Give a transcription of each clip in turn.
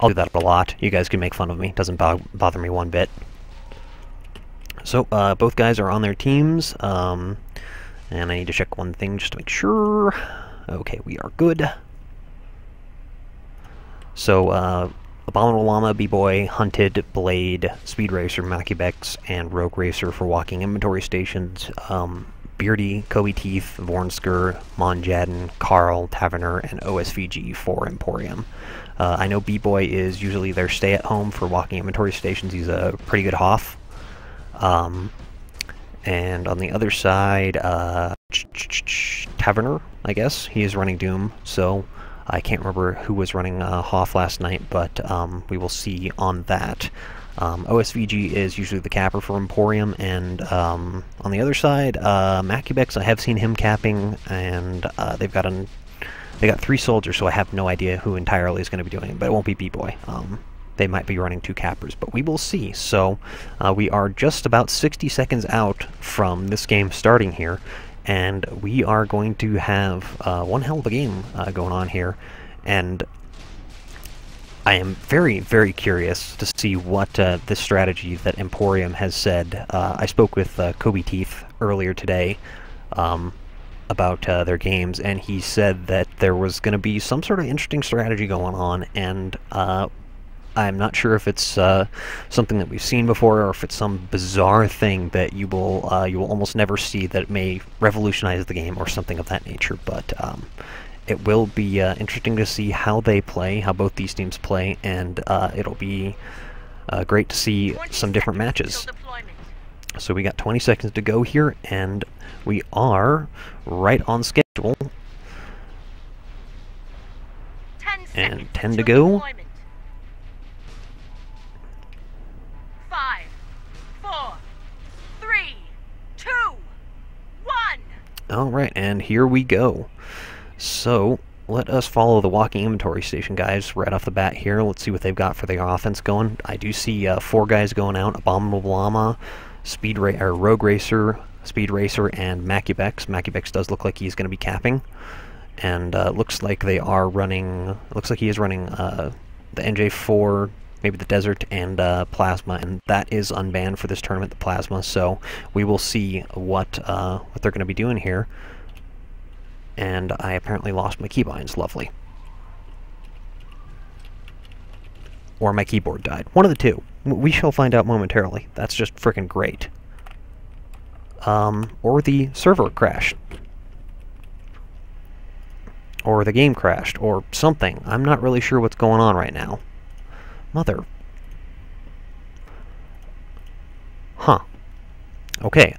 I'll do that a lot. You guys can make fun of me. Doesn't bother me one bit. So, both guys are on their teams, and I need to check one thing just to make sure. Okay, we are good. So, Abominable Llama, B-Boy, Hunted, Blade, Speed Racer, Macubex, and Rogue Racer for walking inventory stations. Beardy, Kobe Teeth, Vornsker, Monjadin, Carl, Taverner, and OSVG for Emporium. I know B-Boy is usually their stay-at-home for walking inventory stations. He's a pretty good Hoff. And on the other side, Taverner, I guess. He is running Doom, so I can't remember who was running Hoff last night, but we will see on that. OSVG is usually the capper for Emporium, and on the other side, Macubex, I have seen him capping, and they got 3 soldiers, so I have no idea who entirely is going to be doing it, but it won't be B-Boy. They might be running 2 cappers, but we will see. So we are just about 60 seconds out from this game starting here, and we are going to have one hell of a game going on here, and I am very, very curious to see what this strategy that Emporium has said. I spoke with Kobe Teeth earlier today about their games, and he said that there was going to be some sort of interesting strategy going on, and I'm not sure if it's something that we've seen before, or if it's some bizarre thing that you will almost never see that may revolutionize the game, or something of that nature. But it will be interesting to see how they play, how both these teams play, and it'll be great to see some different matches. So we got 20 seconds to go here, and we are right on schedule. 10 to go. 5, 4, 3, 2, 1. Alright, and here we go. So, let us follow the walking inventory station guys right off the bat here. Let's see what they've got for their offense going. I do see 4 guys going out: Abominable Llama, Rogue Racer, Speed Racer, and Macubex. Macubex does look like he's going to be capping. And looks like they are running... Looks like he is running the NJ4, maybe the Desert, and Plasma, and that is unbanned for this tournament, the Plasma, so we will see what they're going to be doing here. And I apparently lost my keybinds. Lovely. Or my keyboard died. One of the two. We shall find out momentarily. That's just frickin' great. Or the server crashed. Or the game crashed, or something. I'm not really sure what's going on right now. Mother. Huh. Okay,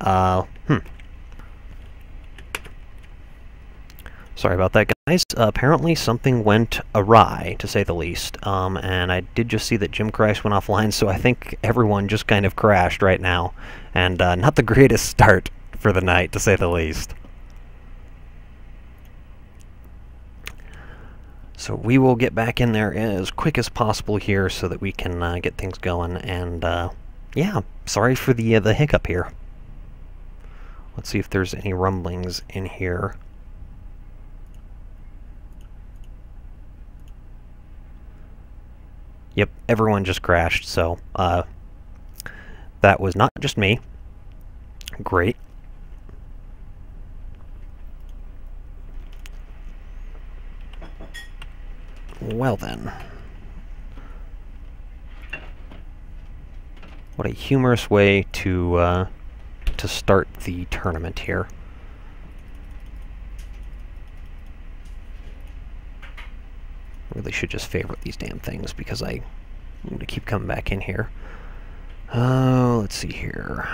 Sorry about that, guys. Apparently something went awry, to say the least. And I did just see that Jim Christ went offline, so I think everyone just kind of crashed right now. And not the greatest start for the night, to say the least. So we will get back in there as quick as possible here so that we can get things going. And yeah, sorry for the hiccup here. Let's see if there's any rumblings in here. Yep, everyone just crashed, so that was not just me. Great. Well then. What a humorous way to start the tournament here. Really should just favorite these damn things because I need to keep coming back in here. Let's see here.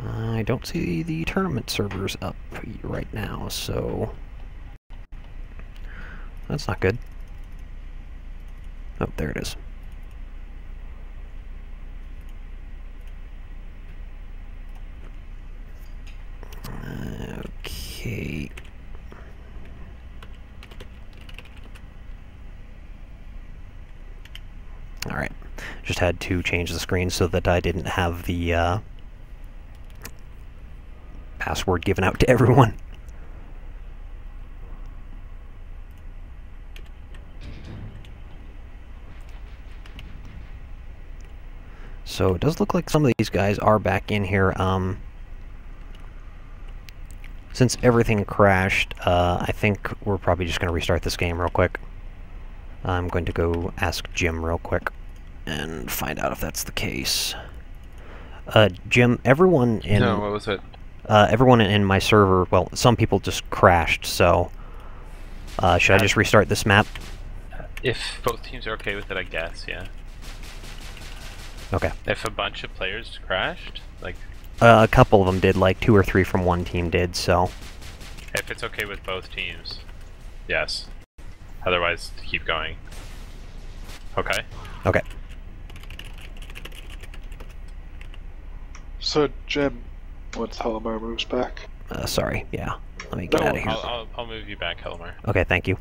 I don't see the tournament servers up right now, so that's not good. Oh, there it is. Okay. Alright. Just had to change the screen so that I didn't have the password given out to everyone. So it does look like some of these guys are back in here. Since everything crashed, I think we're probably just going to restart this game real quick. I'm going to go ask Jim real quick and find out if that's the case. Jim, everyone in... No, what was it? Everyone in my server, well, some people just crashed, so... should I just restart this map? If both teams are okay with it, I guess, yeah. Okay. If a bunch of players crashed, like... a couple of them did, like 2 or 3 from one team did, so... If it's okay with both teams, yes. Otherwise, keep going. Okay? Okay. So, Jim, once Helmer moves back. Sorry, yeah. Let me get out of here. I'll move you back, Helmer. Okay, thank you.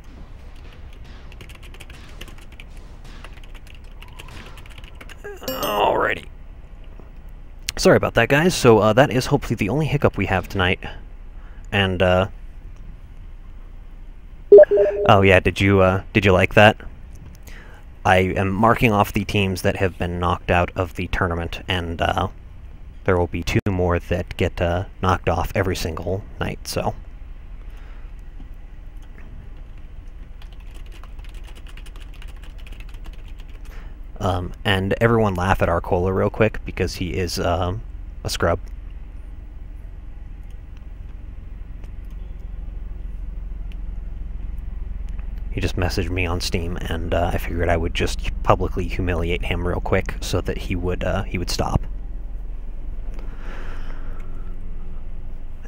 Alrighty. Sorry about that, guys. So, that is hopefully the only hiccup we have tonight. And, oh yeah, did you like that? I am marking off the teams that have been knocked out of the tournament, and, there will be 2 more that get, knocked off every single night, so... and everyone laugh at Arcola real quick, because he is, a scrub. He just messaged me on Steam, and, I figured I would just publicly humiliate him real quick, so that he would stop.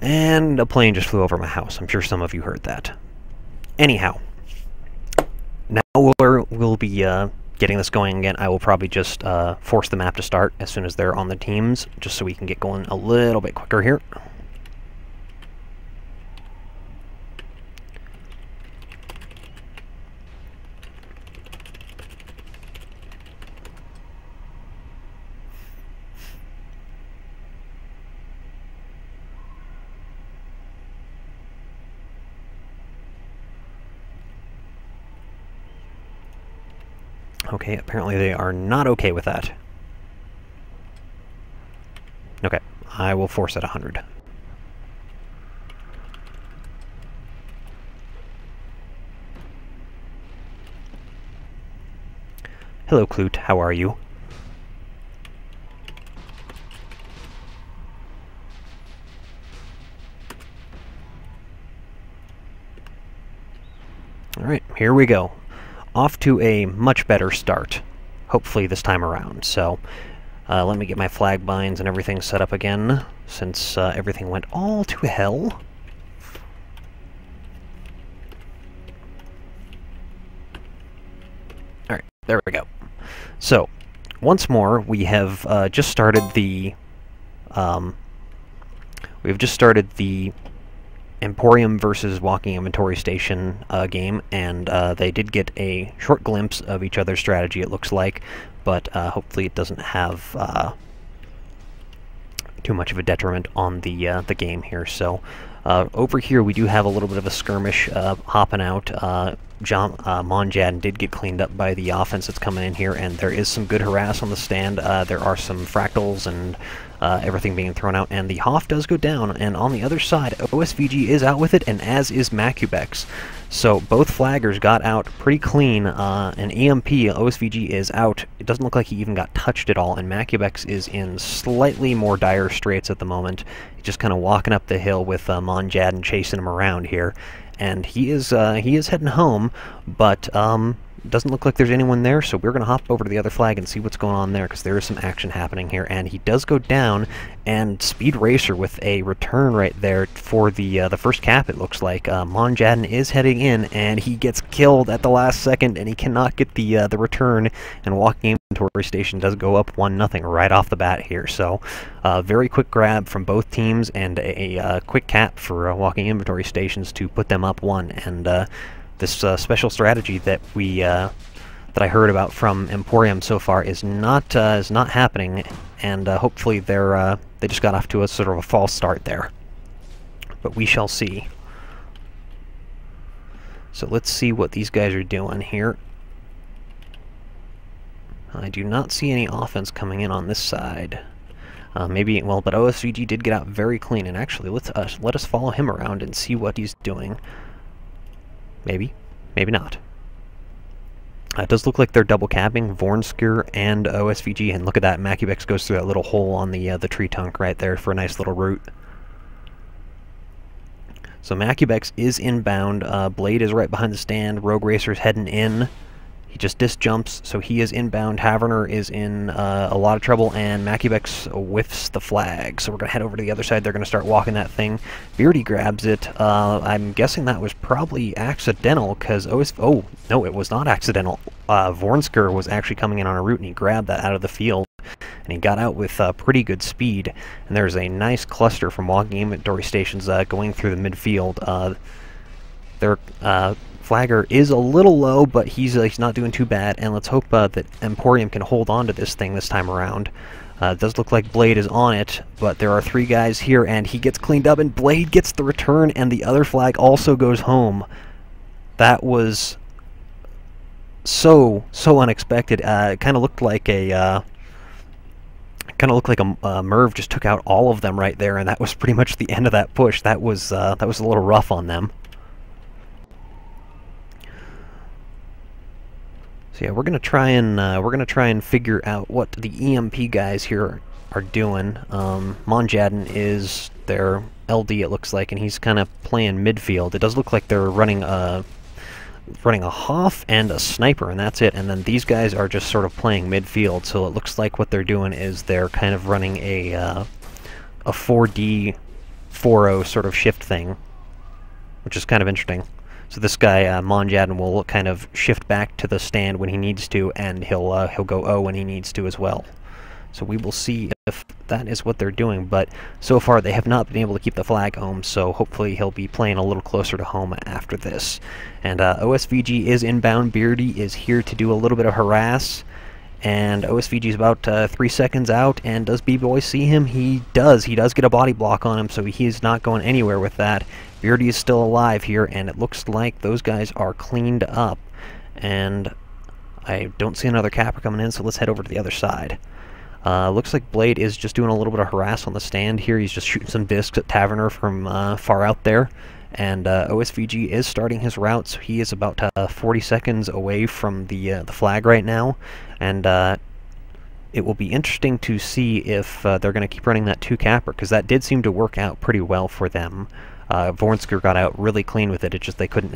And a plane just flew over my house. I'm sure some of you heard that. Anyhow, now we'll be, getting this going again. I will probably just force the map to start as soon as they're on the teams, just so we can get going a little bit quicker here. Okay, apparently they are not okay with that. Okay, I will force it 100. Hello, Clute, how are you? Alright, here we go. Off to a much better start, hopefully this time around. So, let me get my flag binds and everything set up again, since everything went all to hell. Alright, there we go. So, once more, we have just started the... we've just started the Emporium versus Walking Inventory Station game, and they did get a short glimpse of each other's strategy, it looks like, but hopefully it doesn't have too much of a detriment on the game here. So over here we do have a little bit of a skirmish hopping out. Monjad did get cleaned up by the offense that's coming in here, and there is some good harass on the stand. There are some fractals and everything being thrown out, and the Hoff does go down, and on the other side, OSVG is out with it, and as is Macubex. So both flaggers got out pretty clean, and EMP, OSVG is out. It doesn't look like he even got touched at all, and Macubex is in slightly more dire straits at the moment. He's just kind of walking up the hill with Monjad and chasing him around here. And he is heading home, but doesn't look like there's anyone there, so we're going to hop over to the other flag and see what's going on there, because there is some action happening here. And he does go down, and Speed Racer with a return right there for the first cap, it looks like. Monjadin is heading in, and he gets killed at the last second, and he cannot get the return, and Walking Inventory Station does go up 1-0 right off the bat here. So very quick grab from both teams, and a quick cap for Walking Inventory Stations to put them up 1, and this special strategy that that I heard about from Emporium so far is not happening, and hopefully they just got off to a sort of a false start there. But we shall see. So let's see what these guys are doing here. I do not see any offense coming in on this side. Maybe, well, but OSVG did get out very clean, and actually, let us follow him around and see what he's doing. Maybe, maybe not. It does look like they're double capping Vornsker and OSVG, and look at that, Macubex goes through that little hole on the tree trunk right there for a nice little route. So Macubex is inbound, Blade is right behind the stand, Rogue Racer's heading in. He just disjumps, so he is inbound. Taverner is in a lot of trouble, and Macubex whiffs the flag. So we're going to head over to the other side. They're going to start walking that thing. Beardy grabs it. I'm guessing that was probably accidental, because oh, no, it was not accidental. Vornsker was actually coming in on a route, and he grabbed that out of the field. And he got out with pretty good speed. And there's a nice cluster from walking inventory stations going through the midfield. Their flagger is a little low, but he's not doing too bad, and let's hope that Emporium can hold on to this thing this time around. It does look like Blade is on it, but there are 3 guys here, and he gets cleaned up, and Blade gets the return, and the other flag also goes home. That was so unexpected. It kind of looked like a Merv just took out all of them right there, and that was pretty much the end of that push. That was a little rough on them. So yeah, we're gonna try and figure out what the EMP guys here are doing. Monjadin is their LD, it looks like, and he's kind of playing midfield. It does look like they're running a Hoff and a sniper, and that's it. And then these guys are just sort of playing midfield. So it looks like what they're doing is they're kind of running a 4D 4-0 sort of shift thing, which is kind of interesting. So this guy, Monjadin, will kind of shift back to the stand when he needs to, and he'll go O when he needs to as well. So we will see if that is what they're doing, but so far they have not been able to keep the flag home, so hopefully he'll be playing a little closer to home after this. And OSVG is inbound. Beardy is here to do a little bit of harass, and OSVG is about 3 seconds out, and does B-Boy see him? He does. He does get a body block on him, so he is not going anywhere with that. Beardy is still alive here, and it looks like those guys are cleaned up. And I don't see another capper coming in, so let's head over to the other side. Looks like Blade is just doing a little bit of harass on the stand here. He's just shooting some discs at Taverner from far out there. And OSVG is starting his route, so he is about 40 seconds away from the flag right now. And it will be interesting to see if they're going to keep running that 2-capper, because that did seem to work out pretty well for them. Vornsker got out really clean with it. It's just they couldn't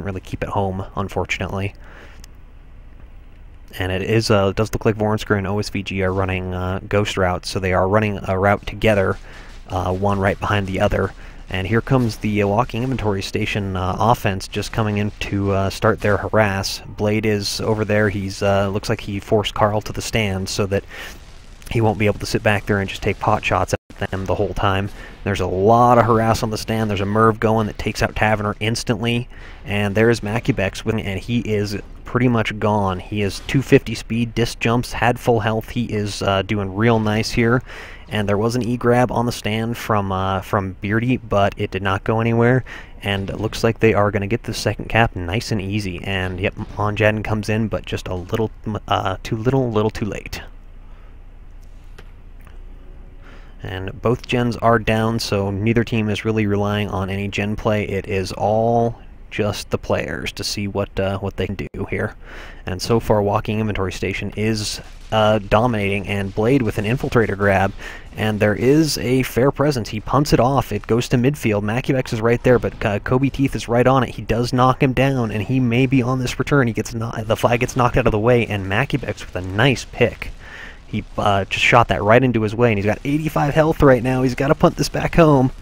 really keep it home, unfortunately. And it does look like Vornsker and OSVG are running ghost routes, so they are running a route together, one right behind the other. And here comes the walking inventory station offense just coming in to start their harass. Blade is over there. He's looks like he forced Carl to the stand so that he won't be able to sit back there and just take pot shots at them the whole time. There's a lot of harass on the stand. There's a Merv going that takes out Taverner instantly. And there's Macubex, and he is pretty much gone. He is 250 speed, disc jumps, had full health. He is doing real nice here. And there was an E-grab on the stand from Beardy, but it did not go anywhere. And it looks like they are going to get the second cap nice and easy. And yep, Monjadin comes in, but just a little too late. And both gens are down, so neither team is really relying on any gen play. It is all just the players to see what they can do here. And so far, walking inventory station is dominating, and Blade with an infiltrator grab, and there is a fair presence. He punts it off. It goes to midfield. Macubex is right there, but Kobe Teeth is right on it. He does knock him down, and he may be on this return. He gets the flag gets knocked out of the way, and Macubex with a nice pick. He just shot that right into his way, and he's got 85 health right now. He's got to punt this back home.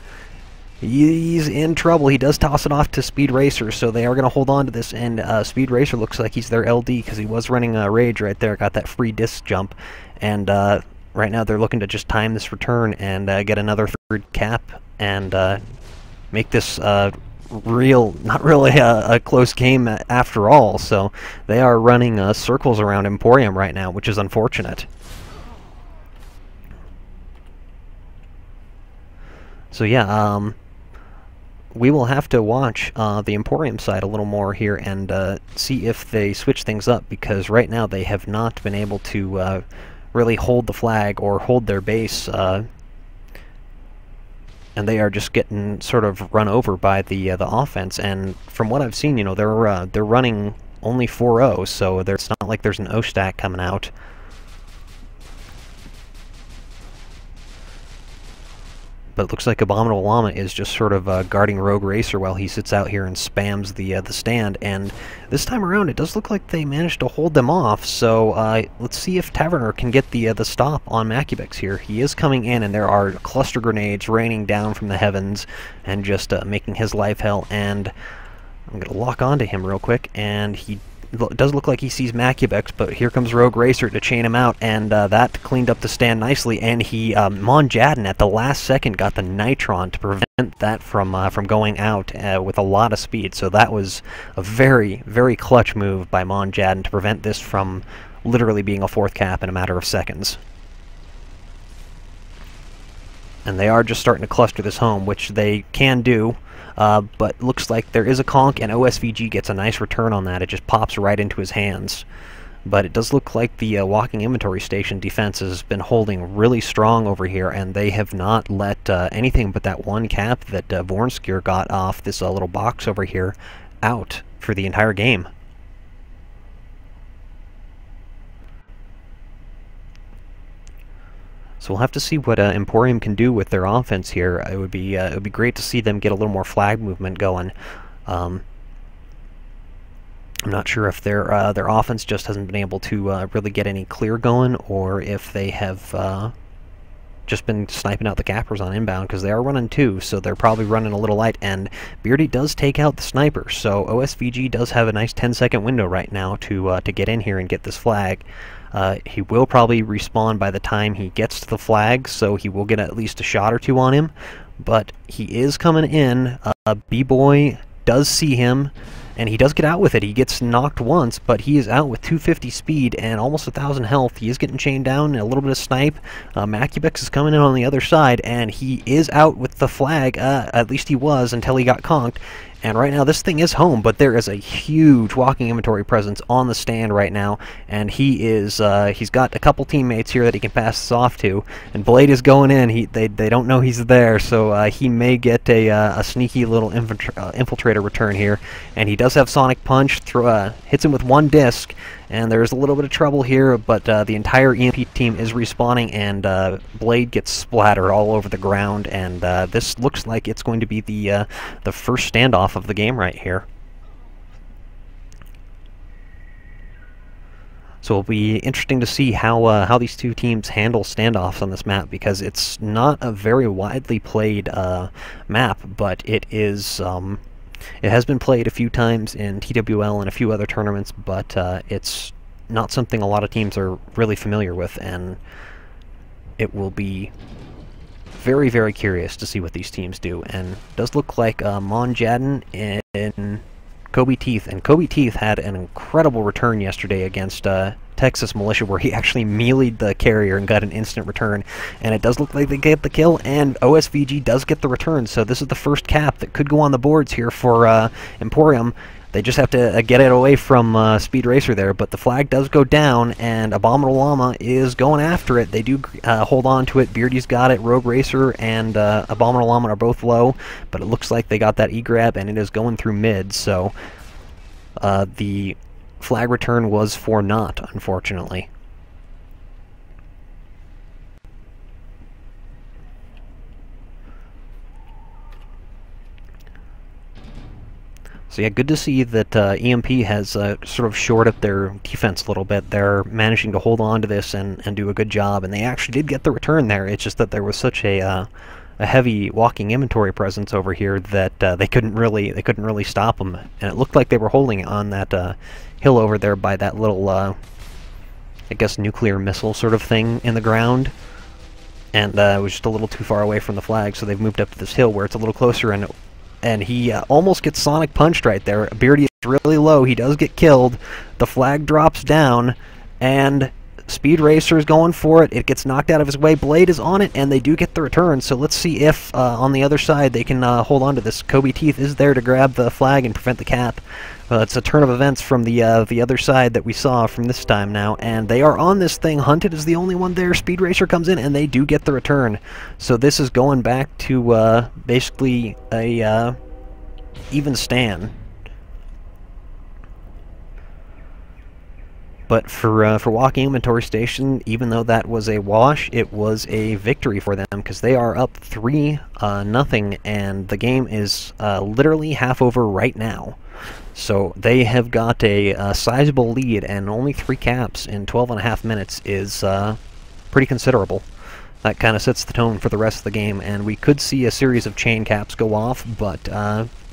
He's in trouble. He does toss it off to Speed Racer, so they are going to hold on to this, and Speed Racer looks like he's their LD because he was running Rage right there, got that free disc jump, and right now they're looking to just time this return and get another third cap and make this not really a close game after all. So they are running circles around Emporium right now, which is unfortunate. So yeah, we will have to watch the Emporium side a little more here and see if they switch things up, because right now they have not been able to really hold the flag or hold their base, and they are just getting sort of run over by the offense. And from what I've seen, you know, they're running only 4-0, so it's not like there's an O stack coming out. But it looks like Abominable Llama is just sort of guarding Rogue Racer while he sits out here and spams the stand. And this time around, it does look like they managed to hold them off. So let's see if Taverner can get the stop on Macubix here. He is coming in, and there are cluster grenades raining down from the heavens and just making his life hell. And I'm going to lock onto him real quick, and he does look like he sees Macubix, but here comes Rogue Racer to chain him out, and that cleaned up the stand nicely. And he, Mon Jadden, at the last second got the Nitron to prevent that from going out with a lot of speed. So that was a very, very clutch move by Mon Jadden to prevent this from literally being a 4th cap in a matter of seconds. And they are just starting to cluster this home, which they can do. But looks like there is a conk, and OSVG gets a nice return on that. It just pops right into his hands. But it does look like the walking inventory station defense has been holding really strong over here, and they have not let anything but that one cap that Vornskir got off this little box over here out for the entire game. So we'll have to see what Emporium can do with their offense here. It would be great to see them get a little more flag movement going. I'm not sure if their offense just hasn't been able to really get any clear going, or if they have just been sniping out the cappers on inbound, because they are running 2, so they're probably running a little light. And Beardy does take out the sniper, so OSVG does have a nice 10-second window right now to get in here and get this flag. He will probably respawn by the time he gets to the flag, so he will get at least a shot or 2 on him. But he is coming in. B-Boy does see him, and he does get out with it. He gets knocked once, but he is out with 250 speed and almost 1,000 health. He is getting chained down, and a little bit of snipe. Macubix is coming in on the other side, and he is out with the flag. At least he was until he got conked. And right now, this thing is home, but there is a huge walking inventory presence on the stand right now, and he is, he's got a couple teammates here that he can pass this off to, and Blade is going in. They don't know he's there, so he may get a sneaky little infiltrator return here, and he does have Sonic Punch, hits him with 1 disc, and there's a little bit of trouble here, but the entire EMP team is respawning, and Blade gets splattered all over the ground, and this looks like it's going to be the first standoff of the game right here. So it'll be interesting to see how these two teams handle standoffs on this map, because it's not a very widely played map, but it is. It has been played a few times in TWL and a few other tournaments, but it's not something a lot of teams are really familiar with, and it will be very, very curious to see what these teams do. And it does look like Mon Jadden and Kobe Teeth, and Kobe Teeth had an incredible return yesterday against Texas Militia, where he actually meleeed the carrier and got an instant return, and it does look like they get the kill, and OSVG does get the return. So this is the first cap that could go on the boards here for Emporium. They just have to get it away from Speed Racer there, but the flag does go down, and Abominable Llama is going after it. They do hold on to it. Beardy's got it. Rogue Racer and Abominable Llama are both low, but it looks like they got that E-grab, and it is going through mid, so the flag return was for naught, unfortunately. So yeah, good to see that EMP has sort of shored up their defense a little bit. They're managing to hold on to this and do a good job, and they actually did get the return there. It's just that there was such a heavy walking inventory presence over here that they couldn't really stop them, and it looked like they were holding on that hill over there by that little I guess nuclear missile sort of thing in the ground, and it was just a little too far away from the flag, so they've moved up to this hill where it's a little closer, and he almost gets Sonic punched right there. Beardy is really low. He does get killed. The flag drops down, and Speed Racer is going for it. It gets knocked out of his way. Blade is on it, and they do get the return. So let's see if on the other side they can hold on to this. Kobe Teeth is there to grab the flag and prevent the cap. It's a turn of events from the other side that we saw from this time now, and they are on this thing. Hunted is the only one there. Speed Racer comes in, and they do get the return. So this is going back to basically a even stand. But for Walking Inventory Station, even though that was a wash, it was a victory for them because they are up 3-0, and the game is literally half over right now. So they have got a sizable lead, and only 3 caps in 12.5 minutes is pretty considerable. That kind of sets the tone for the rest of the game, and we could see a series of chain caps go off, but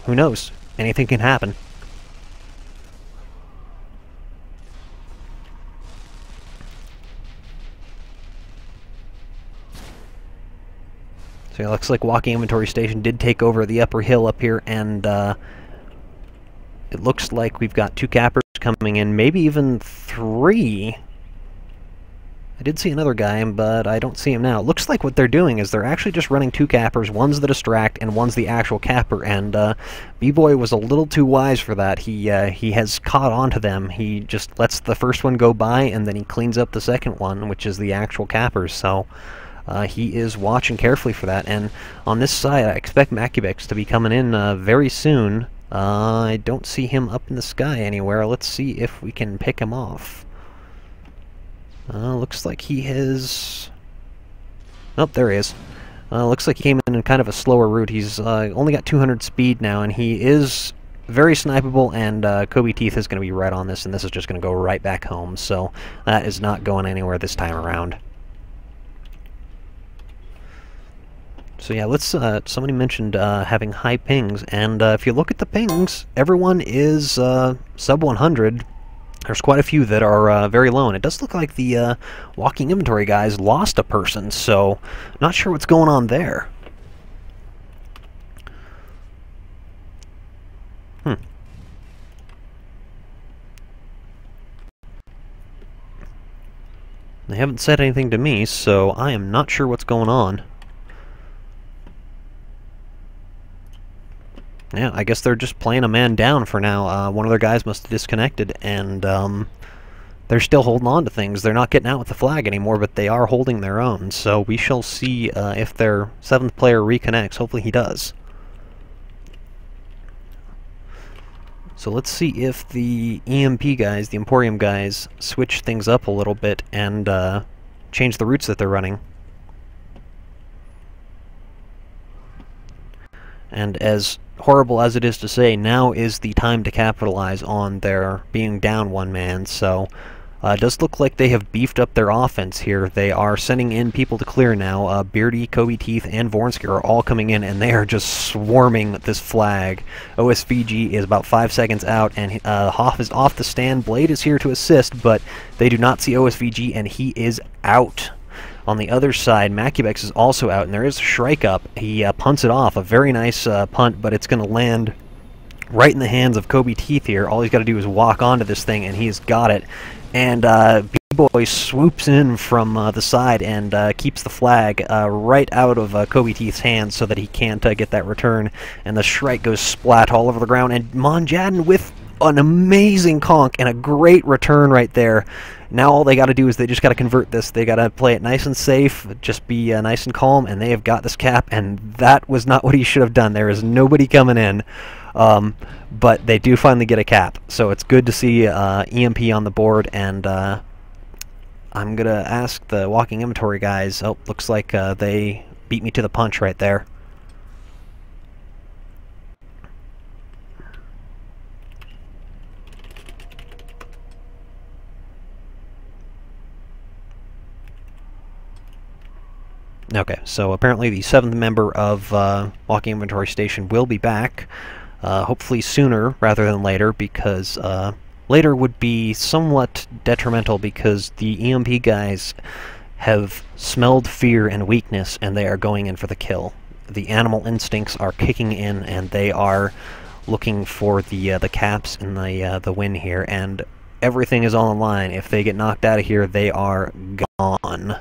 who knows? Anything can happen. So it looks like Walking Inventory Station did take over the upper hill up here, and it looks like we've got 2 cappers coming in, maybe even 3. I did see another guy, but I don't see him now. It looks like what they're doing is they're actually just running 2 cappers. One's the distract, and one's the actual capper, and B-Boy was a little too wise for that. He has caught on to them. He just lets the first one go by, and then he cleans up the second one, which is the actual cappers, so... he is watching carefully for that, and on this side I expect Macubex to be coming in very soon. I don't see him up in the sky anywhere. Let's see if we can pick him off. Looks like he has... Oh, there he is. Looks like he came in kind of a slower route. He's only got 200 speed now, and he is very snipeable, and Kobe Teeth is going to be right on this, and this is just going to go right back home, so that is not going anywhere this time around. So yeah, let's, somebody mentioned having high pings, and if you look at the pings, everyone is sub 100. There's quite a few that are very low, and it does look like the Walking Inventory guys lost a person, so not sure what's going on there. They haven't said anything to me, so I am not sure what's going on. Yeah, I guess they're just playing a man down for now. One of their guys must have disconnected, and they're still holding on to things. They're not getting out with the flag anymore, but they are holding their own. So we shall see if their 7th player reconnects. Hopefully he does. So let's see if the EMP guys, the Emporium guys, switch things up a little bit and change the routes that they're running. And as horrible as it is to say, now is the time to capitalize on their being down 1 man, so it does look like they have beefed up their offense here. They are sending in people to clear now. Beardy, Kobe Teeth, and Vornsker are all coming in, and they are just swarming this flag. OSVG is about 5 seconds out, and Hoff is off the stand. Blade is here to assist, but they do not see OSVG, and he is out. On the other side, Macubex is also out, and there is a Shrike up. He punts it off. A very nice punt, but it's going to land right in the hands of Kobe Teeth here. All he's got to do is walk onto this thing, and he's got it. And B-Boy swoops in from the side and keeps the flag right out of Kobe Teeth's hands so that he can't get that return. And the Shrike goes splat all over the ground, and Monjadin with an amazing conk and a great return right there. Now all they got to do is they just got to convert this. They got to play it nice and safe, just be nice and calm, and they have got this cap, and that was not what he should have done. There is nobody coming in, but they do finally get a cap, so it's good to see EMP on the board, and I'm going to ask the Walking Inventory guys. Oh, looks like they beat me to the punch right there. Okay, so apparently the 7th member of Walking Inventory Station will be back, hopefully sooner rather than later, because later would be somewhat detrimental because the EMP guys have smelled fear and weakness, and they are going in for the kill. The animal instincts are kicking in, and they are looking for the caps in the win here, and everything is on the line. If they get knocked out of here, they are gone.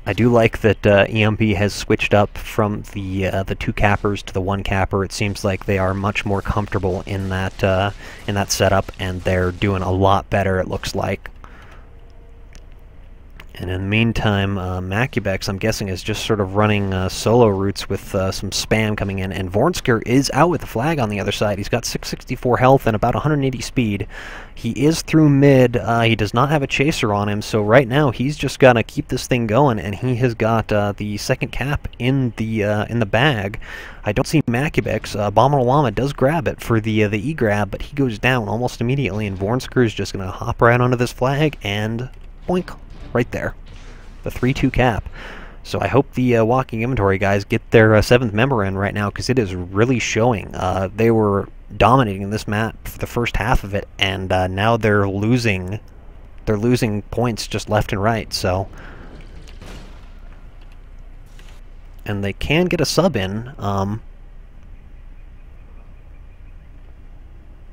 I do like that EMP has switched up from the 2 cappers to the 1 capper. It seems like they are much more comfortable in that setup, and they're doing a lot better, it looks like. And in the meantime, Macubex, I'm guessing, is just sort of running solo routes with some spam coming in. And Vornsker is out with the flag on the other side. He's got 664 health and about 180 speed. He is through mid. He does not have a chaser on him, so right now he's just got to keep this thing going, and he has got the second cap in the bag. I don't see Macubex. Abominable Llama does grab it for the E-grab, but he goes down almost immediately, and Vornsker is just going to hop right onto this flag and boink. Right there. The 3-2 cap. So I hope the walking inventory guys get their 7th member in right now, because it is really showing. They were dominating this map for the first half of it, and now they're losing points just left and right. So, and they can get a sub in.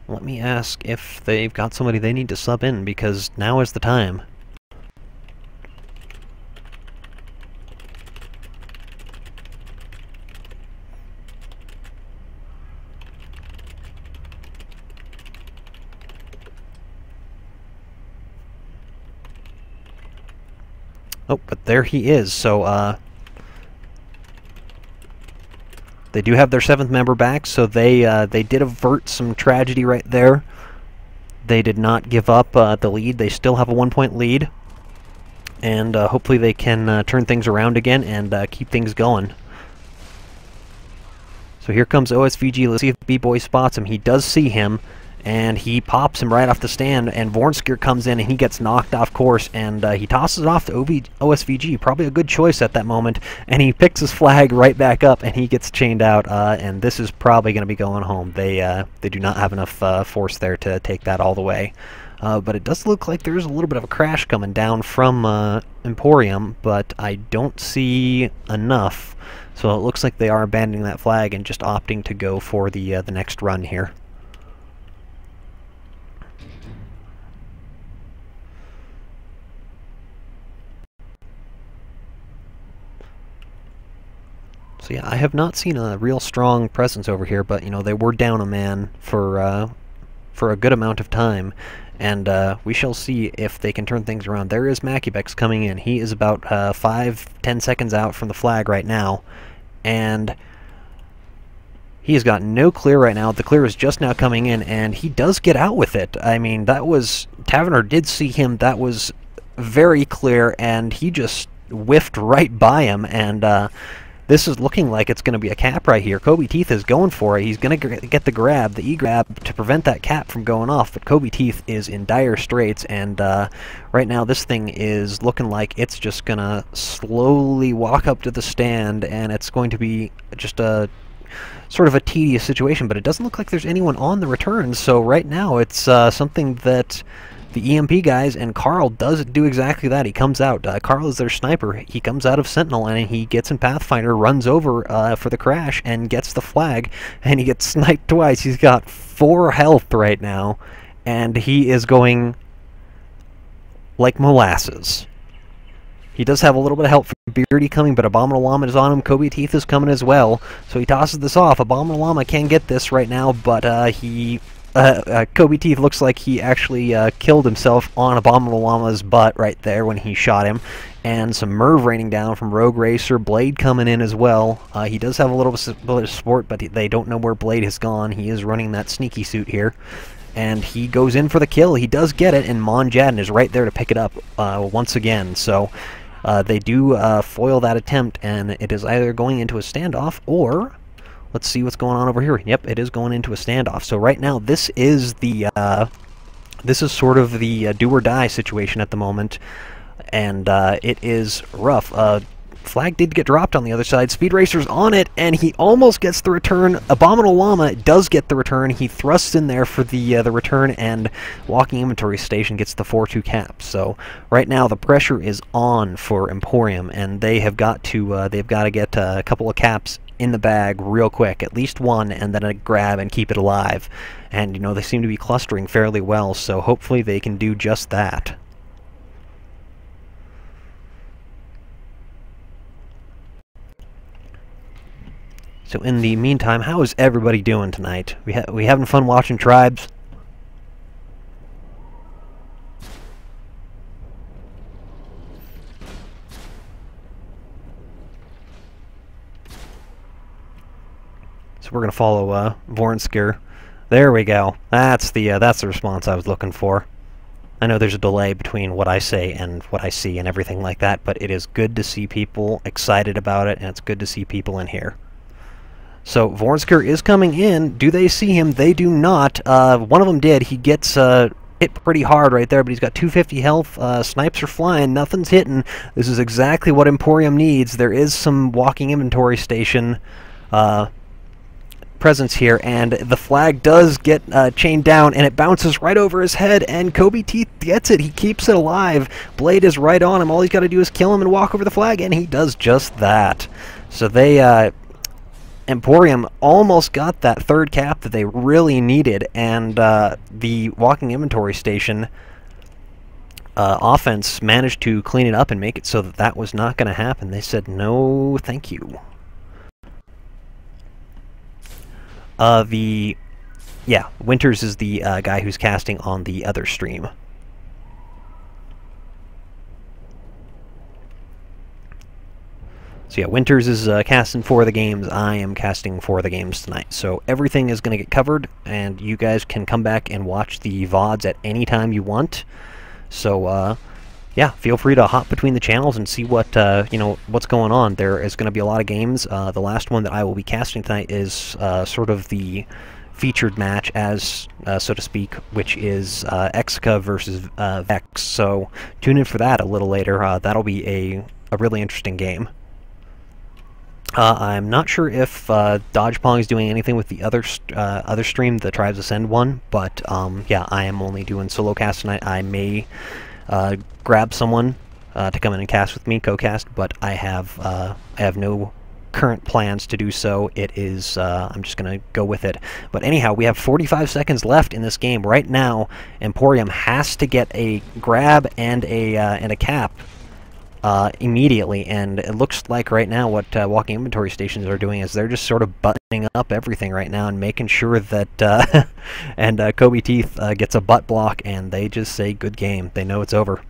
Let me ask if they've got somebody they need to sub in, because now is the time. Oh, but there he is, so, they do have their 7th member back, so they did avert some tragedy right there. They did not give up the lead. They still have a 1-point lead, and hopefully they can turn things around again and keep things going. So here comes OSVG. Let's see if B-Boy spots him. He does see him, and he pops him right off the stand, and Vornsker comes in and he gets knocked off course, and he tosses it off to OSVG, probably a good choice at that moment, and he picks his flag right back up and he gets chained out, and this is probably going to be going home. They do not have enough force there to take that all the way. But it does look like there's a little bit of a crash coming down from Emporium, but I don't see enough, so it looks like they are abandoning that flag and just opting to go for the next run here. So yeah, I have not seen a real strong presence over here, but you know, they were down a man for a good amount of time, and we shall see if they can turn things around. There is Macubex coming in. He is about 5-10 seconds out from the flag right now, and he has got no clear right now. The clear is just now coming in, and he does get out with it. I mean, that was... Taverner did see him. That was very clear, and he just whiffed right by him, and this is looking like it's going to be a cap right here. Kobe Teeth is going for it. He's going to get the grab, the E-grab, to prevent that cap from going off, but Kobe Teeth is in dire straits, and right now this thing is looking like it's just going to slowly walk up to the stand, and it's going to be just a sort of a tedious situation, but it doesn't look like there's anyone on the return, so right now it's something that the EMP guys, and Carl does do exactly that. He comes out. Carl is their sniper. He comes out of Sentinel, and he gets in Pathfinder, runs over for the crash, and gets the flag, and he gets sniped twice. He's got 4 health right now, and he is going like molasses. He does have a little bit of help from Beardy coming, but Abominable Llama is on him. Kobe Teeth is coming as well, so he tosses this off. Abominable Llama can get this right now, but Kobe Teeth looks like he actually killed himself on Abominable Llama's butt right there when he shot him. And some Merv raining down from Rogue Racer. Blade coming in as well. He does have a little bit of support, but they don't know where Blade has gone. He is running that sneaky suit here. And he goes in for the kill. He does get it, and Mon Jadden is right there to pick it up once again. So they do foil that attempt, and it is either going into a standoff or... Let's see what's going on over here. Yep, it is going into a standoff. So right now, this is sort of the do or die situation at the moment, and it is rough. Flag did get dropped on the other side. Speed Racer's on it, and he almost gets the return. Abominable Llama does get the return. He thrusts in there for the return, and Walking Inventory Station gets the 4-2 cap. So right now the pressure is on for Emporium, and they have got to get a couple of caps in the bag real quick, at least one, and then a grab and keep it alive. And, you know, they seem to be clustering fairly well, so hopefully they can do just that. So in the meantime, how is everybody doing tonight? We having fun watching Tribes? So we're gonna follow Vornsker. There we go. That's the response I was looking for. I know there's a delay between what I say and what I see and everything like that, but it is good to see people excited about it, and it's good to see people in here. So Vornsker is coming in. Do they see him? They do not. One of them did. He gets hit pretty hard right there, but he's got 250 health. Snipes are flying. Nothing's hitting. This is exactly what Emporium needs. There is some walking inventory station presence here, and the flag does get chained down, and it bounces right over his head, and Kobe Teeth gets it. He keeps it alive. Blade is right on him. All he's got to do is kill him and walk over the flag, and he does just that. So they, Emporium almost got that third cap that they really needed, and the walking inventory station offense managed to clean it up and make it so that that was not going to happen. They said, no, thank you. Winters is the guy who's casting on the other stream. So yeah, Winters is casting for the games. I am casting for the games tonight. So everything is going to get covered, and you guys can come back and watch the VODs at any time you want. So yeah, feel free to hop between the channels and see what what's going on. There is going to be a lot of games. The last one that I will be casting tonight is sort of the featured match, as so to speak, which is Exca versus Vex. So tune in for that a little later. That'll be a really interesting game. I'm not sure if Dodgepong is doing anything with the other stream, the Tribes Ascend one, but yeah, I am only doing solo cast tonight. I may grab someone to come in and cast with me, co-cast, but I have no current plans to do so. It is I'm just gonna go with it. But anyhow, we have 45 seconds left in this game. Right now, Emporium has to get a grab and a cap immediately, and it looks like right now what walking inventory stations are doing is they're just sort of buttoning up everything right now and making sure that and Kobe Teeth gets a butt block, and they just say good game. They know it's over.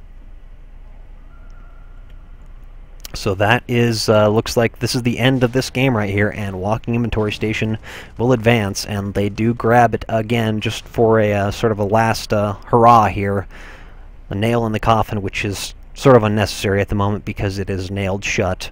So that is looks like this is the end of this game right here, and walking inventory station will advance, and they do grab it again just for a sort of a last hurrah here. A nail in the coffin, which is sort of unnecessary at the moment because it is nailed shut.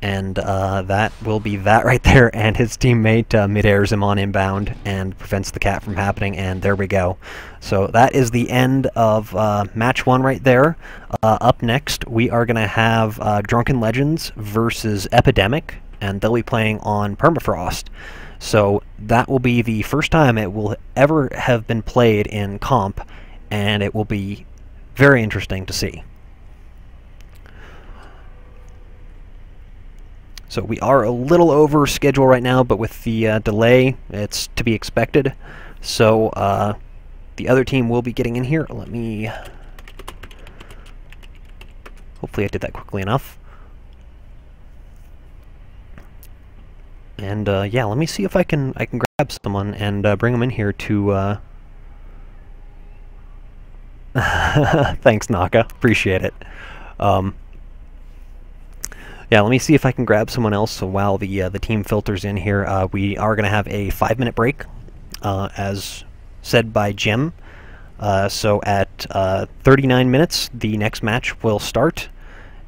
And that will be that right there, and his teammate mid-airs him on inbound and prevents the cap from happening, and there we go. So that is the end of match one right there. Up next, we are going to have Drunken Legends versus Epidemic, and they'll be playing on Permafrost. So that will be the first time it will ever have been played in comp, and it will be very interesting to see. So we are a little over schedule right now, but with the delay, it's to be expected. So the other team will be getting in here. Let me... Hopefully I did that quickly enough. And yeah, let me see if I can grab someone and bring them in here to... Thanks, Naka. Appreciate it. Yeah, let me see if I can grab someone else while the team filters in here. We are going to have a 5-minute break, as said by Jim. So at 39 minutes, the next match will start,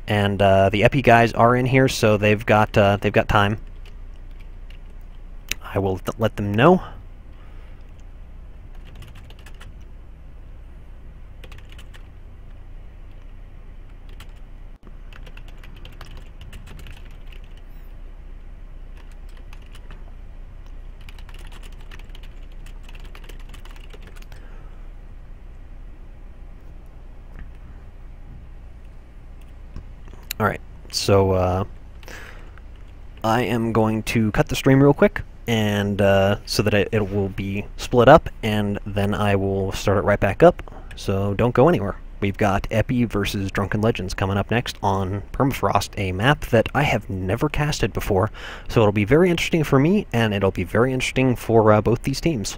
and the Epi guys are in here, so they've got time. I will let them know. Alright, so I am going to cut the stream real quick, and so that it will be split up, and then I will start it right back up, so don't go anywhere. We've got Epi versus Drunken Legends coming up next on Permafrost, a map that I have never casted before, so it'll be very interesting for me, and it'll be very interesting for both these teams.